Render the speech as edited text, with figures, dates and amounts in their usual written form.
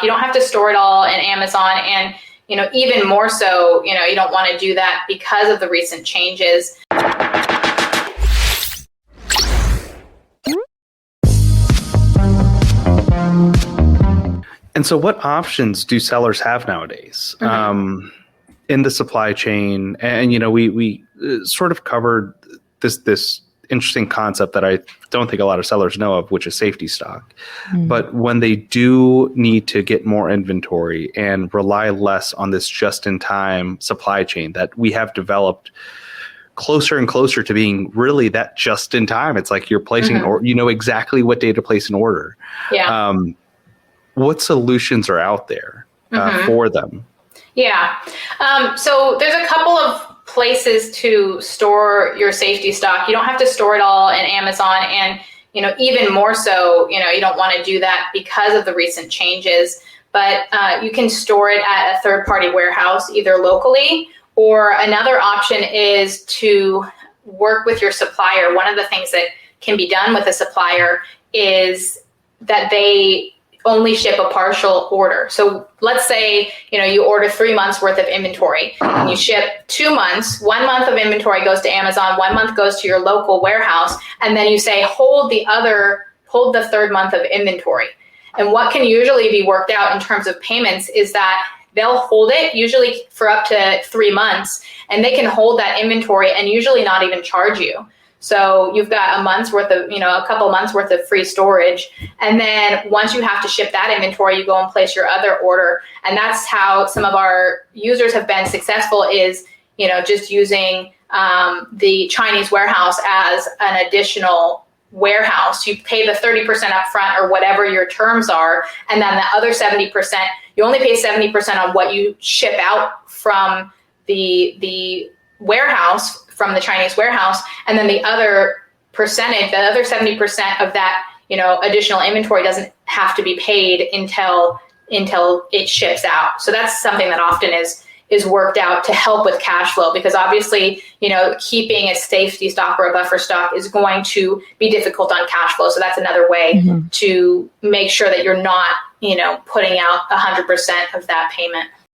You don't have to store it all in Amazon. And, even more so, you don't want to do that because of the recent changes. And so what options do sellers have nowadays in the supply chain? And, we sort of covered this interesting concept that I don't think a lot of sellers know of, which is safety stock. But when they do need to get more inventory and rely less on this just-in-time supply chain that we have developed closer and closer to being really that just-in-time, it's like you're placing an order, you know exactly what day to place an order. Yeah. What solutions are out there for them? Yeah. So there's a couple of places to store your safety stock. You don't have to store it all in Amazon. And, even more so, you don't want to do that because of the recent changes. But you can store it at a third-party warehouse, either locally, or another option is to work with your supplier. One of the things that can be done with a supplier is that they only ship a partial order. So let's say, you order 3 months worth of inventory and you ship 2 months, 1 month of inventory goes to Amazon, 1 month goes to your local warehouse. And then you say, hold the third month of inventory. And what can usually be worked out in terms of payments is that they'll hold it usually for up to 3 months, and they can hold that inventory and usually not even charge you. So you've got a month's worth of, a couple months worth of free storage. And then once you have to ship that inventory, you go and place your other order. And that's how some of our users have been successful is, just using the Chinese warehouse as an additional warehouse. You pay the 30% upfront or whatever your terms are. And then the other 70%, you only pay 70% on what you ship out from the warehouse, from the Chinese warehouse, and then the other percentage, the other 70% of that, additional inventory doesn't have to be paid until it ships out. So that's something that often is worked out to help with cash flow, because obviously, keeping a safety stock or a buffer stock is going to be difficult on cash flow. So that's another way to make sure that you're not, putting out 100% of that payment.